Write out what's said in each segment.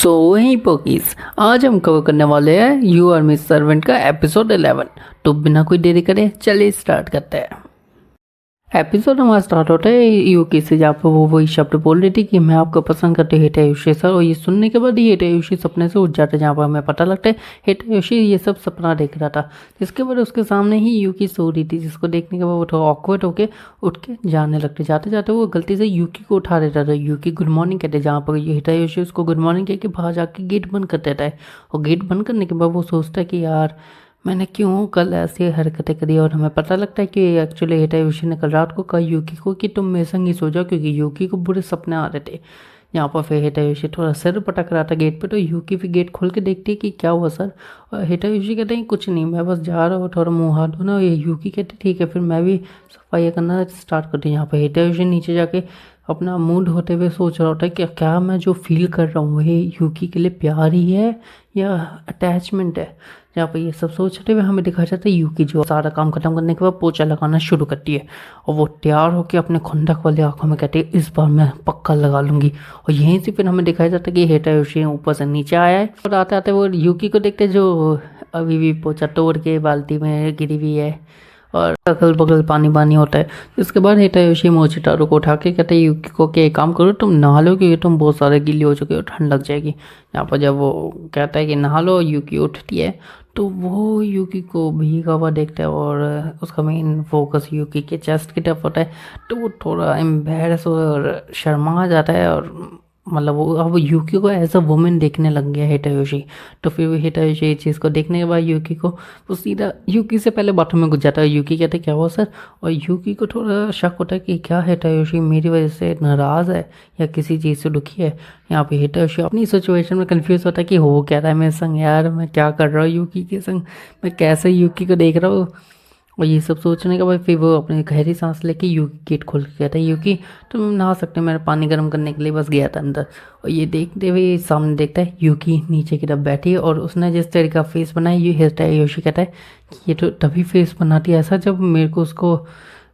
सो वही पोकीज आज हम कवर करने वाले हैं यू आर मिस सर्वेंट का एपिसोड 11। तो बिना कोई देरी करे चलिए स्टार्ट करते हैं। एपिसोड हमारा स्टार्ट होता है यूकी से, जहाँ पर वो वही शब्द बोल रही थी कि मैं आपको पसंद करती हूँ हिटेयोशी सर। और ये सुनने के बाद ही हिटेयोशी सपने से उठ जाता है, जहाँ पर हमें पता लगता है हिटेयोशी ये सब सपना देख रहा था। जिसके बाद उसके सामने ही यूकी सो रही थी, जिसको देखने के बाद वो थोड़ा ऑकवर्ड होके उठ के जाने लगते। जाते जाते वो गलती से यूकी को उठा देता था। यूकी गुड मॉर्निंग कहते, जहाँ पर हिटेयोशी उसको गुड मॉर्निंग कह के बाहर जाके गेट बंद कर देता है। और गेट बंद करने के बाद वो सोचता है कि यार मैंने क्यों कल ऐसी हरकतें करी। और हमें पता लगता है कि एक्चुअली हिटेयोशी ने कल रात को कहा यूकी को कि तुम मेरे संग ही सो जाओ, क्योंकि यूकी को बुरे सपने आ रहे थे। यहाँ पर फिर हिटेयोशी थोड़ा सिर पटक रहा था गेट पे, तो यूकी फिर गेट खोल के देखती है कि क्या हुआ सर। और हिटेयोशी कहते हैं कुछ नहीं, मैं बस जा रहा हूँ थोड़ा मुँह हाथ धोना। और ये यूकी कहती ठीक है, फिर मैं भी सफाई करना स्टार्ट करती हूँ। यहाँ पर हिटेयोशी नीचे जाके अपना मुंह धोते हुए सोच रहा होता है कि क्या मैं जो फील कर रहा हूँ ये यूकी के लिए प्यार ही है या अटैचमेंट है। जहाँ पर ये सब सोचते हुए हमें दिखाया जाता है यूकी जो सारा काम खत्म करने के बाद पोछा लगाना शुरू करती है। और वो तैयार होकर अपने खुंदक वाली आंखों में कहती है इस बार मैं पक्का लगा लूंगी। और यहीं से फिर हमें दिखाया जाता है कि हिटेयोशी ऊपर से नीचे आया है, और आते आते वो यूकी को देखते जो अभी भी पोछा तोड़ के बाल्टी में गिरी हुई है और अगल बगल पानी पानी होता है। इसके बाद हिटेयोशी मोचिटारो को उठा के कहते हैं यूकी को कि एक काम करो तुम नहा लो, क्योंकि तुम बहुत सारे गीली हो चुके हो, ठंड लग जाएगी। यहाँ पर जब वो कहता है कि नहा लो, यूकी उठती है तो वो यूकी को भीगा हुआ देखता है और उसका मेन फोकस यूकी के चेस्ट की तरफ होता है। तो वो थोड़ा एम्बैरस और शर्मा जाता है, और मतलब वो अब यूकी को एज अ वुमेन देखने लग गया हिटेयोशी। तो फिर वो हिटेयोशी इस चीज़ को देखने के बाद यूकी को वो सीधा यूकी से पहले बाथरूम में घुस जाता है। यूकी कहते क्या हुआ सर। और यूकी को थोड़ा शक होता है कि क्या हिटेयोशी मेरी वजह से नाराज़ है या किसी चीज़ से दुखी है। यहाँ पे हिटेयोशी अपनी सिचुएशन में कंफ्यूज होता है कि हो क्या रहा है मेरे संग, यार मैं क्या कर रहा हूँ यूकी के संग, मैं कैसे यूकी को देख रहा हूँ। और ये सब सोचने के बाद फिर वो अपनी गहरी सांस लेके यूकी गेट खोल के कहता है यूकी तुम नहा सकते हो, मैंने पानी गर्म करने के लिए बस गया था अंदर। और ये देखते हुए सामने देखता है यूकी नीचे की तरफ बैठी है, और उसने जिस तरह का फेस बनाया ये हिटेयोशी कहता है कि ये तो तभी फेस बनाती है ऐसा जब मेरे को उसको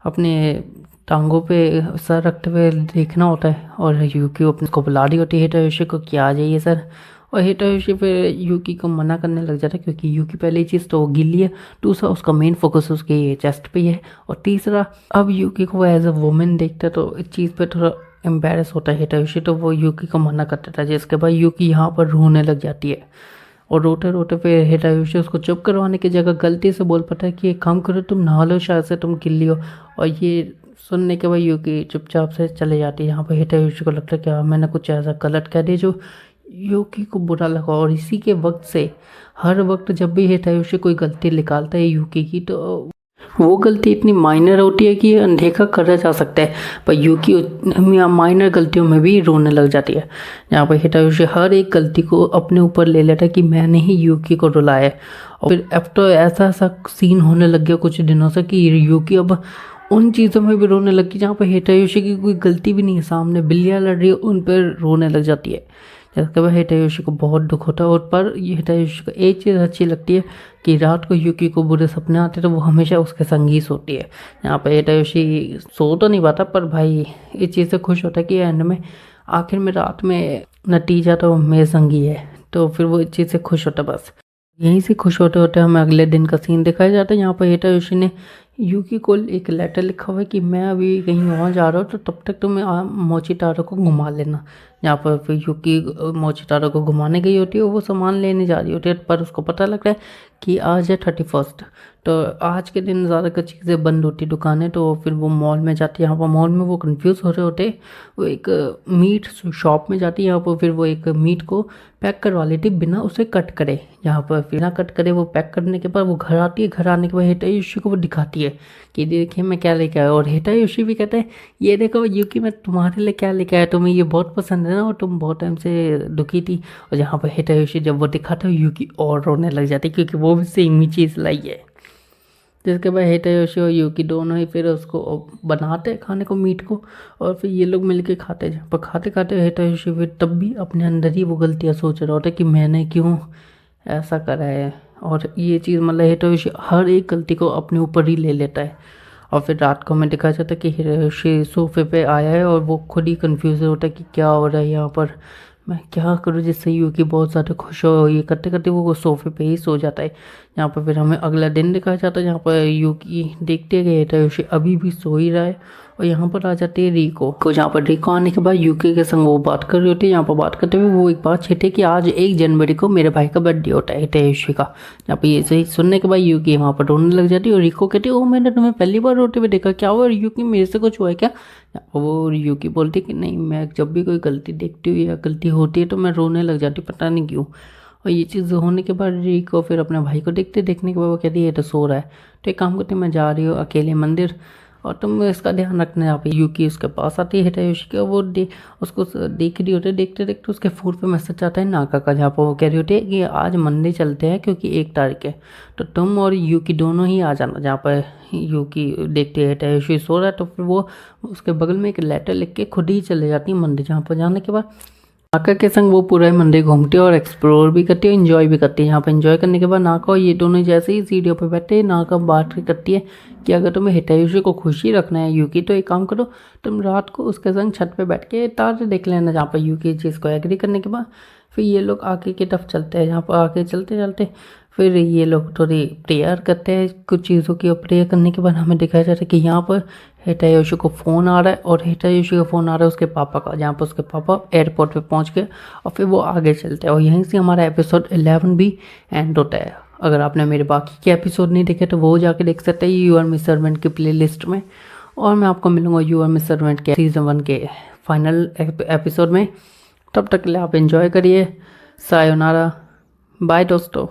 अपने टांगों पे सर रखते हुए देखना होता है। और यूकी अपने को बुला रही होती है हिटेयोशी को कि आ जाइए सर। और हिटेयोशी फिर यूकी को मना करने लग जाता है, क्योंकि यूकी पहली चीज़ तो वो गिल्ली है, दूसरा उसका मेन फोकस उसके चेस्ट पे ही है, और तीसरा अब यूकी को वो एज अ वुमेन देखता है तो इस चीज़ पे थोड़ा एम्बेरस होता है हिटेयोशी। तो वो यूकी को मना कर देता है, जिसके बाद यूकी यहाँ पर रोने लग जाती है। और रोते रोते फिर हिटेयोशी उसको चुप करवाने की जगह गलती से बोल पाता है कि एक काम करो तुम नहा लो, शायद से तुम गिल्ली हो। और ये सुनने के बाद यूकी चुपचाप से चले जाती है। यहाँ पर हिटेयोशी को लगता है कि मैंने कुछ ऐसा गलत कह दिया जो यूकी को बुरा लगा। और इसी के वक्त से हर वक्त जब भी हिटेयोशी कोई गलती निकालता है यूकी की, तो वो गलती इतनी माइनर होती है कि अनदेखा करा जा सकता है, पर यूकी माइनर गलतियों में भी रोने लग जाती है। यहाँ पर हिटेयोशी हर एक गलती को अपने ऊपर ले लेता है कि मैंने ही यूकी को रुलाया है। और फिर अब तो ऐसा ऐसा सीन होने लग गया कुछ दिनों से कि यूकी अब उन चीज़ों में भी रोने लगी जहाँ पर हिटेयोशी की कोई गलती भी नहीं है। सामने बिल्लियाँ लड़ रही है उन पर रोने लग जाती है। जिसके बाद हिटेयोशी को बहुत दुख होता है। और पर ये हिटेयोशी को एक चीज़ अच्छी लगती है कि रात को यूकी को बुरे सपने आते तो वो हमेशा उसके संग ही सोती है। यहाँ पर हिटेयोशी सो तो नहीं पाता, पर भाई इस चीज़ से खुश होता है कि एंड में आखिर में रात में नतीजा तो मेरे संग ही है। तो फिर वो इस चीज़ से खुश होता है। बस यहीं से खुश होते होते हमें अगले दिन का सीन दिखाया जाता है। यहाँ पर हिटेयोशी ने यूकी को एक लेटर लिखा हुआ है कि मैं अभी कहीं और जा रहा हूँ, तो तब तक तुम मोचिटारो को घुमा लेना। यहाँ पर फिर यूकी मोचिटारो को घुमाने गई होती है, वो सामान लेने जा रही होती है, पर उसको पता लगता है कि आज है 31st। तो आज के दिन ज़्यादातर चीज़ें बंद होती दुकानें। तो फिर वो मॉल में जाती है। यहाँ पर मॉल में वो कंफ्यूज हो रहे होते, वो एक मीट शॉप में जाती है। यहाँ पर फिर वो एक मीट को पैक करवा लेती बिना उसे कट करे। यहाँ पर बिना कट करे वो पैक करने के बाद वो घर आती है। घर आने के बाद हिटेयोशी को वो दिखाती है कि देखिए मैं क्या लेके आया। और हिटेयोशी भी कहता है ये देखो यूकी मैं तुम्हारे लिए क्या लेके आया, तुम्हें ये बहुत पसंद है ना, और तुम बहुत टाइम से दुखी थी। और यहाँ पर हिटेयोशी जब वो दिखाता है यूकी और रोने लग जाती है, क्योंकि वो भी सेम ही चीज़ लाई है। जिसके बाद हिटेयोशी और यूकी दोनों ही फिर उसको बनाते हैं खाने को, मीट को, और फिर ये लोग मिलके खाते हैं। पर खाते खाते हिटेयोशी फिर तब भी अपने अंदर ही वो गलतियाँ सोच रहा होता है कि मैंने क्यों ऐसा करा है। और ये चीज़ मतलब हिटेयोशी हर एक गलती को अपने ऊपर ही ले लेता है। और फिर रात को हमें दिखाया जाता है कि हिटेयोशी सोफे पे आया है और वो खुद ही कंफ्यूज होता है कि क्या हो रहा है यहाँ पर, मैं क्या करूँ जिससे यूकी बहुत ज़्यादा खुश हो। ये करते करते वो सोफे पे ही सो जाता है। यहाँ पर फिर हमें अगला दिन दिखाया जाता है जहाँ पर यूकी देखते गए हितायोशी अभी भी सो ही रहा है। और यहाँ पर आ जाती है रिको को, जहाँ पर रिको आने के बाद यूकी के संग वो बात कर रही होती है। यहाँ पर बात करते हुए वो एक बात छेड़ते कि आज 1 जनवरी को मेरे भाई का बर्थडे होता है हितायोशी का। यहाँ पर ये सही सुनने के बाद यूकी वहाँ पर रोने लग जाती है और रिको कहती है ओ मैंने तुम्हें पहली बार रोते हुए देखा, क्या हुआ? और यूकी मेरे से कुछ हुआ है क्या? वो यूकी बोलती कि नहीं, मैं जब भी कोई गलती देखती हूँ या गलती होती है तो मैं रोने लग जाती हूँ, पता नहीं क्यों। और ये चीज़ होने के बाद रिको फिर अपने भाई को देखने के बाद वो कहती है ये तो सो रहा है, तो एक काम करती हूँ मैं जा रही हूँ अकेले मंदिर और तुम इसका ध्यान रखना। यहाँ पे यूकी उसके पास आती है हितायोशी के, वो उसको देख रही होती है। देखते देखते उसके फ़ोन पे मैसेज आता है नाका का, जहाँ पर वो कह रही होती है कि आज मंदिर चलते हैं क्योंकि 1 तारीख है, तो तुम और यूकी दोनों ही आ जाना। जहाँ पर यूकी देखती है हितायोशी सो रहा है तो फिर वो उसके बगल में एक लेटर लिख के खुद ही चले जाती है मंदिर। जहाँ पर जाने के बाद नाका के संग वो पूरा मंदिर घूमती है और एक्सप्लोर भी करती है, एंजॉय भी करती है। यहाँ पर एंजॉय करने के बाद नाका और ये दोनों जैसे ही सीढ़ियों पर बैठते हैं, नाका बात करती है कि अगर तुम्हें हितायोशी को खुशी रखना है यूकी, तो एक काम करो, तुम रात को उसके संग छत पे बैठ के तारे देख लेना। जहाँ पर यूकी इस चीज़ को एग्री करने के बाद फिर ये लोग आगे की तरफ चलते हैं। जहाँ पर आगे चलते चलते फिर ये लोग थोड़ी प्रेयर करते हैं कुछ चीज़ों की, और प्रेयर करने के बाद हमें दिखाया जाता है कि यहाँ पर हितायोशी को फ़ोन आ रहा है और हितायोशी का फ़ोन आ रहा है उसके पापा का, जहाँ पर उसके पापा एयरपोर्ट पे पहुँच गए और फिर वो आगे चलते हैं। और यहीं से हमारा एपिसोड 11 भी एंड होता है। अगर आपने मेरे बाकी के एपिसोड नहीं देखे तो वो जाके देख सकते हैं यू आर मिस सर्वेंट की प्लेलिस्ट में। और मैं आपको मिलूँगा यू आर मिस सर्वेंट के सीज़न 1 के फाइनल एपिसोड में। तब तक के लिए आप एंजॉय करिए। सायोनारा, बाय दोस्तों।